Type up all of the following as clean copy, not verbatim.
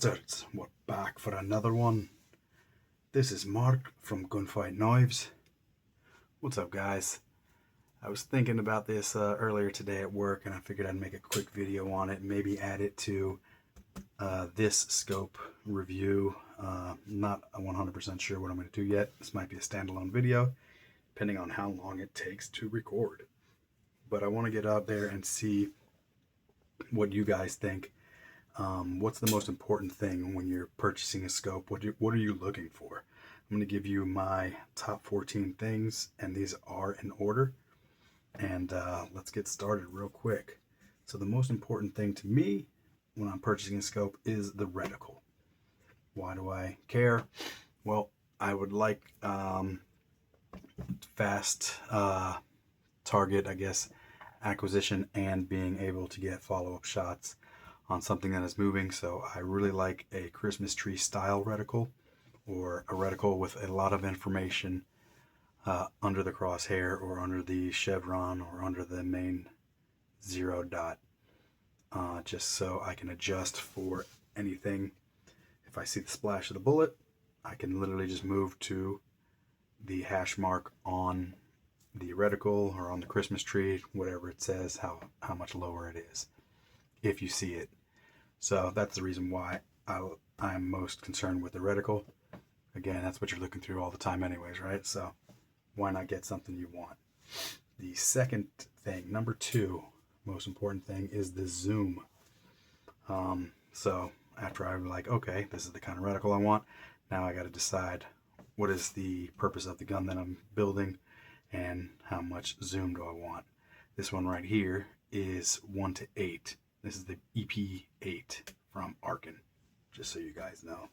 bastards, we're back for another one. This is Mark from Gunfight Knives. What's up, guys? I was thinking about this earlier today at work, and I figured I'd make a quick video on it and maybe add it to this scope review. Not 100% sure what I'm going to do yet. This might be a standalone video, depending on how long it takes to record. But I want to get out there and see what you guys think. What's the most important thing when you're purchasing a scope? What are you looking for? I'm going to give you my top 14 things, and these are in order. And let's get started real quick. So the most important thing to me when I'm purchasing a scope is the reticle. Why do I care? Well, I would like fast target, I guess, acquisition and being able to get follow-up shots on something that is moving. So I really like a Christmas tree style reticle, or a reticle with a lot of information under the crosshair or under the chevron or under the main 0 dot, just so I can adjust for anything. If I see the splash of the bullet, I can literally just move to the hash mark on the reticle or on the Christmas tree, whatever it says, how much lower it is, if you see it. So that's the reason why I'm most concerned with the reticle. Again, that's what you're looking through all the time anyways, right? So why not get something you want? The second thing, number 2 most important thing, is the zoom. So after I'm like, okay, this is the kind of reticle I want, now I got to decide what is the purpose of the gun that I'm building and how much zoom do I want. This one right here is 1:8. This is the EP8 from Arken, just so you guys know.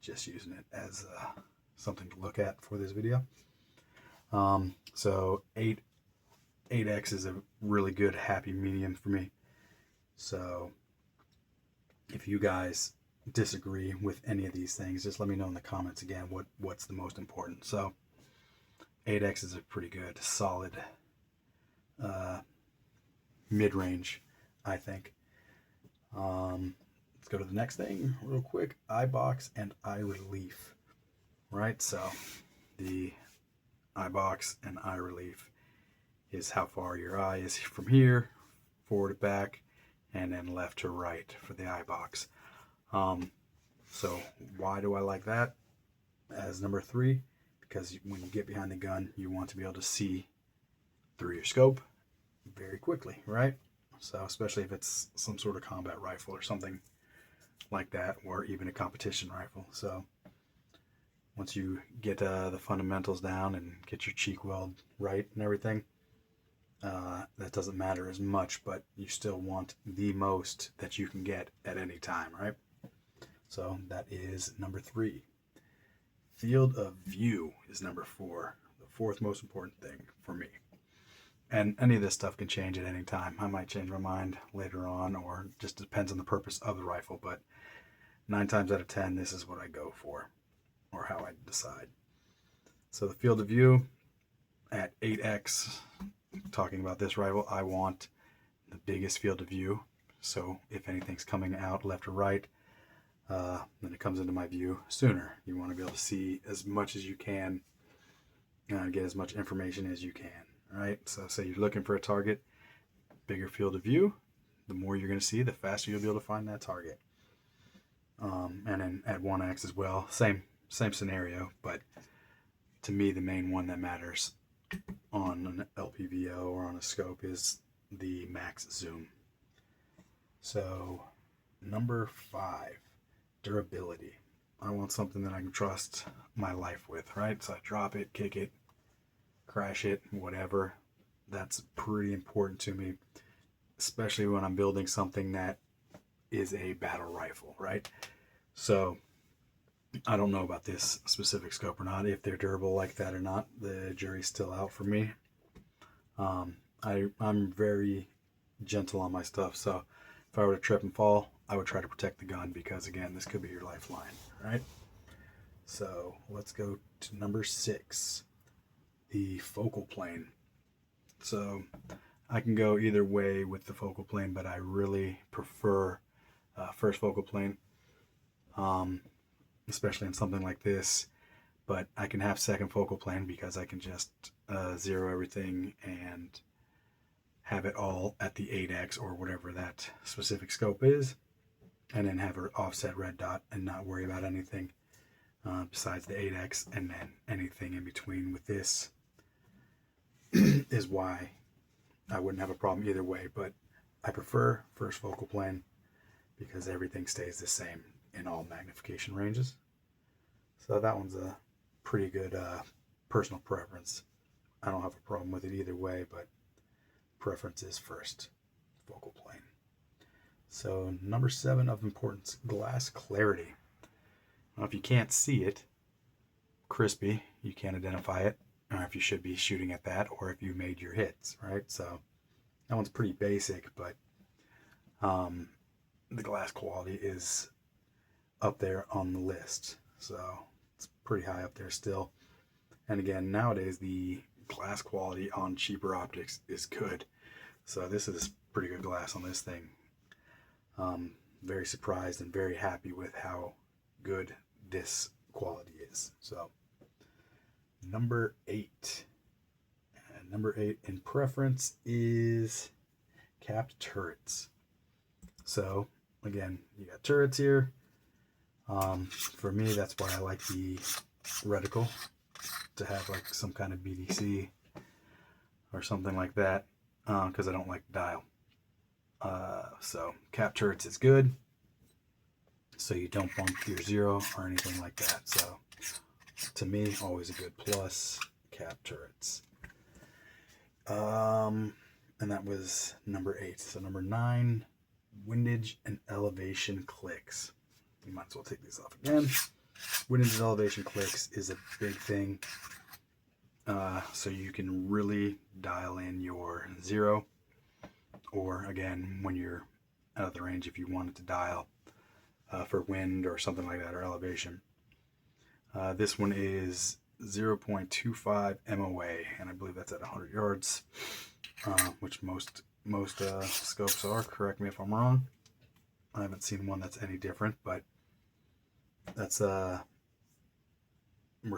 Just using it as something to look at for this video. So 8X is a really good happy medium for me. So if you guys disagree with any of these things, just let me know in the comments again what's the most important. So 8X is a pretty good, solid mid-range, I think. Let's go to the next thing real quick. Eye box and eye relief. Right, so the eye box and eye relief is how far your eye is from here, forward to back, and then left to right for the eye box. So why do I like that as number 3? Because when you get behind the gun, you want to be able to see through your scope very quickly, right? So especially if it's some sort of combat rifle or something like that, or even a competition rifle. So once you get the fundamentals down and get your cheek weld right and everything, that doesn't matter as much, but you still want the most that you can get at any time, right? So that is number 3. Field of view is number 4, the 4th most important thing for me. And any of this stuff can change at any time. I might change my mind later on, or just depends on the purpose of the rifle, but 9 times out of 10, this is what I go for, or how I decide. So the field of view at 8X, talking about this rifle, I want the biggest field of view. So if anything's coming out left or right, then it comes into my view sooner. You want to be able to see as much as you can, get as much information as you can, right? So say you're looking for a target, bigger field of view, the more you're going to see, the faster you'll be able to find that target. And then at 1X as well, same scenario, but to me the main one that matters on an LPVO or on a scope is the max zoom. So number 5, durability. I want something that I can trust my life with, right? So I drop it, kick it, crash it, whatever. That's pretty important to me, especially when I'm building something that is a battle rifle, right? So I don't know about this specific scope or not, if they're durable like that or not. The jury's still out for me. I'm very gentle on my stuff, so if I were to trip and fall, I would try to protect the gun, because again, this could be your lifeline, right? So let's go to number 6, the focal plane. So I can go either way with the focal plane, but I really prefer first focal plane. especially in something like this. But I can have second focal plane because I can just zero everything and have it all at the 8x or whatever that specific scope is, and then have an offset red dot and not worry about anything besides the 8x, and then anything in between with this is why I wouldn't have a problem either way. But I prefer first focal plane because everything stays the same in all magnification ranges. So that one's a pretty good personal preference. I don't have a problem with it either way, but preference is first focal plane. So number 7 of importance, glass clarity. Now, if you can't see it crispy, you can't identify it, or if you should be shooting at that, or if you made your hits, right? So that one's pretty basic, but the glass quality is up there on the list. So it's pretty high up there still. And again, nowadays the glass quality on cheaper optics is good. So this is pretty good glass on this thing. Very surprised and very happy with how good this quality is. So number 8. And number 8 in preference is capped turrets. So again, you got turrets here. For me, that's why I like the reticle, to have like some kind of BDC or something like that, because I don't like the dial. So cap turrets is good, so you don't bump your zero or anything like that. So to me, always a good plus, cap turrets. And that was number 8. So number 9, windage and elevation clicks. You might as well take these off again. Windage and elevation clicks is a big thing. So you can really dial in your zero, or again, when you're out of the range, if you wanted to dial for wind or something like that, or elevation. This one is 0.25 MOA, and I believe that's at 100 yards, which most scopes are. Correct me if I'm wrong. I haven't seen one that's any different, but that's we're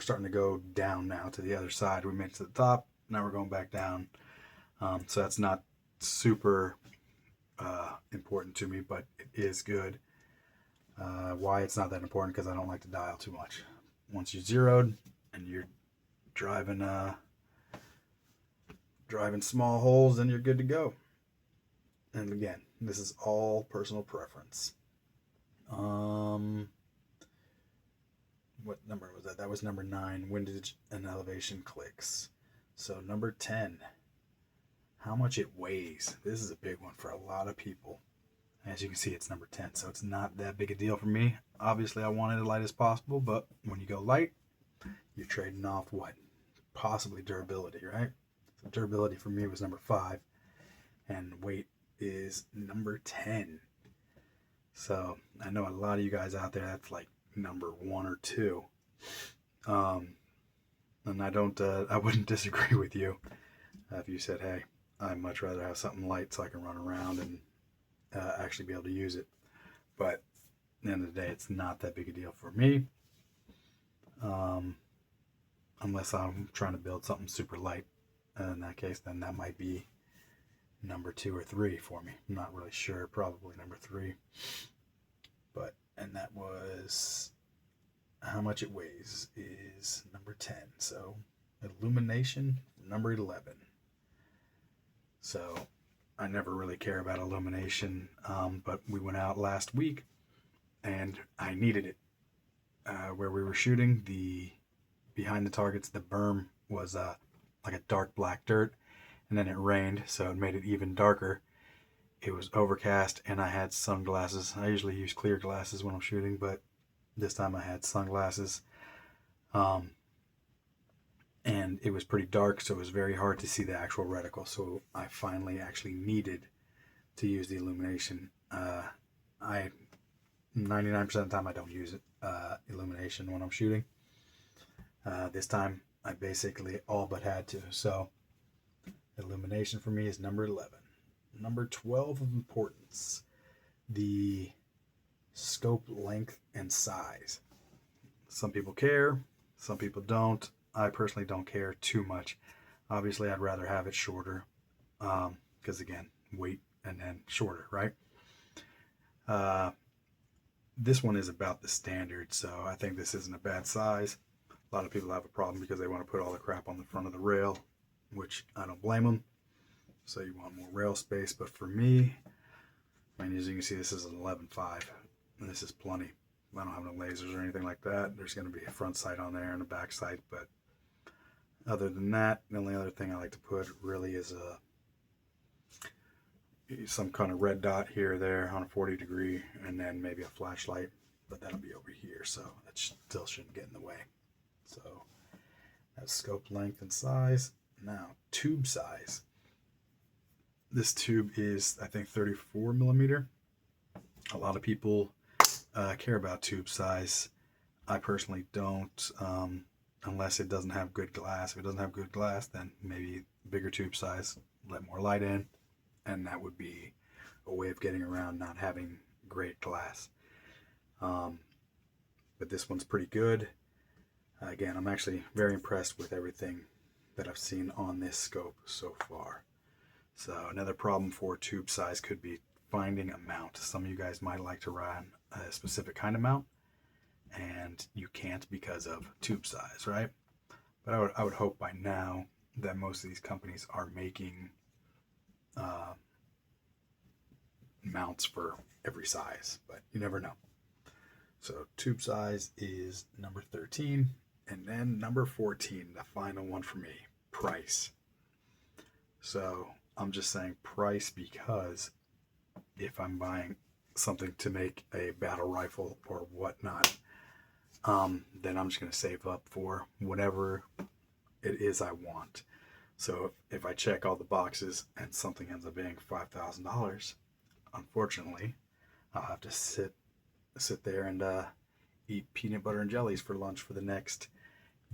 starting to go down now to the other side. We made it to the top, now we're going back down. So that's not super important to me, but it is good. Why it's not that important? Because I don't like to dial too much. Once you're zeroed and you're driving small holes, then you're good to go. And again, this is all personal preference. What number was that? That was number 9, windage and elevation clicks. So number 10, how much it weighs. This is a big one for a lot of people. As you can see, it's number 10, so it's not that big a deal for me. Obviously, I want it as light as possible, but when you go light, you're trading off what? Possibly durability, right? So durability for me was number 5, and weight is number 10. So I know a lot of you guys out there, that's like number 1 or 2. And I wouldn't disagree with you if you said, hey, I'd much rather have something light so I can run around and actually be able to use it. But at the end of the day, it's not that big a deal for me, unless I'm trying to build something super light. In that case, then that might be number 2 or 3 for me. I'm not really sure, probably number 3. And that was how much it weighs is number 10. So illumination, number 11. So I never really care about illumination, but we went out last week and I needed it. Where we were shooting, behind the targets, the berm was like a dark black dirt, and then it rained, so it made it even darker. It was overcast, and I had sunglasses. I usually use clear glasses when I'm shooting, but this time I had sunglasses. And it was pretty dark, so it was very hard to see the actual reticle. So I finally actually needed to use the illumination. 99% of the time I don't use it, illumination when I'm shooting. This time I basically all but had to. So illumination for me is number 11. Number 12 of importance, the scope length and size. Some people care, some people don't. I personally don't care too much. Obviously, I'd rather have it shorter, because again, weight and then shorter, right? This one is about the standard, so I think this isn't a bad size. A lot of people have a problem because they want to put all the crap on the front of the rail, which I don't blame them. So you want more rail space, but for me, I mean, as you can see, this is an 11.5, and this is plenty. I don't have no lasers or anything like that. There's going to be a front sight on there and a back sight, but other than that, the only other thing I like to put really is some kind of red dot here or there on a 40 degree, and then maybe a flashlight, but that'll be over here, so that still shouldn't get in the way. So that's scope length and size. Now, tube size. This tube is, I think, 34 millimeter. A lot of people care about tube size. I personally don't, unless it doesn't have good glass. If it doesn't have good glass, then maybe bigger tube size, let more light in, and that would be a way of getting around not having great glass. But this one's pretty good. Again, I'm actually very impressed with everything that I've seen on this scope so far. So another problem for tube size could be finding a mount. Some of you guys might like to run a specific kind of mount, and you can't because of tube size, right? But I would hope by now that most of these companies are making mounts for every size, but you never know. So tube size is number 13, and then number 14, the final one for me, price. So I'm just saying price because if I'm buying something to make a battle rifle or whatnot, then I'm just going to save up for whatever it is I want. So if I check all the boxes and something ends up being $5,000, unfortunately, I'll have to sit there and eat peanut butter and jellies for lunch for the next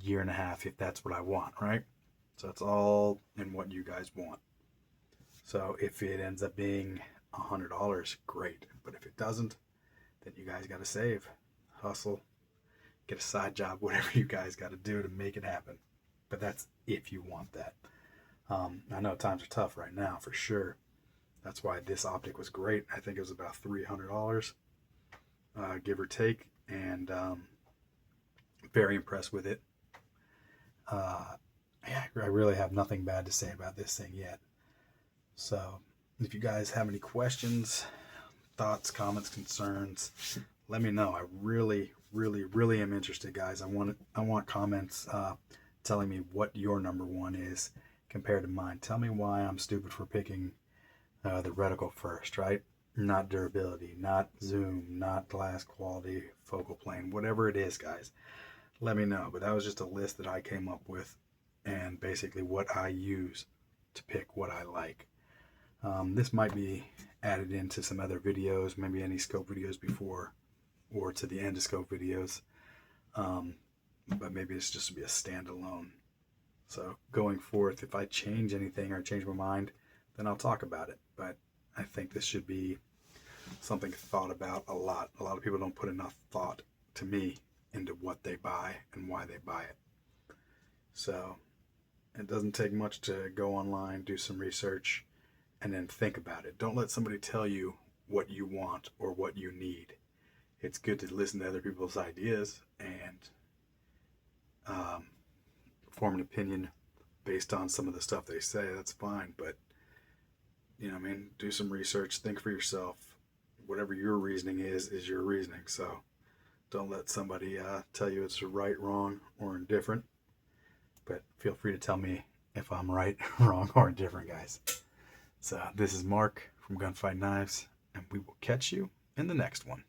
year and a half if that's what I want, right? So it's all in what you guys want. So if it ends up being $100, great. But if it doesn't, then you guys got to save, hustle, get a side job, whatever you guys got to do to make it happen. But that's if you want that. I know times are tough right now for sure. That's why this optic was great. I think it was about $300, give or take, and very impressed with it. Yeah, I really have nothing bad to say about this thing yet. So if you guys have any questions, thoughts, comments, concerns, let me know. I really am interested, guys. I want comments telling me what your number one is compared to mine. Tell me why I'm stupid for picking the reticle first, right? Not durability, not zoom, not glass quality, focal plane, whatever it is, guys. Let me know. But that was just a list that I came up with and basically what I use to pick what I like. This might be added into some other videos, maybe any scope videos before or to the endoscope videos. But maybe it's just to be a standalone. So going forth, if I change anything or change my mind, then I'll talk about it. But I think this should be something thought about a lot. A lot of people don't put enough thought, to me, into what they buy and why they buy it. So it doesn't take much to go online, do some research, and then think about it. Don't let somebody tell you what you want or what you need. It's good to listen to other people's ideas and form an opinion based on some of the stuff they say. That's fine, but do some research, think for yourself. Whatever your reasoning is your reasoning. So don't let somebody tell you it's right, wrong, or indifferent. But feel free to tell me if I'm right, wrong, or indifferent, guys. So this is Mark from Gunfight Knives, and we will catch you in the next one.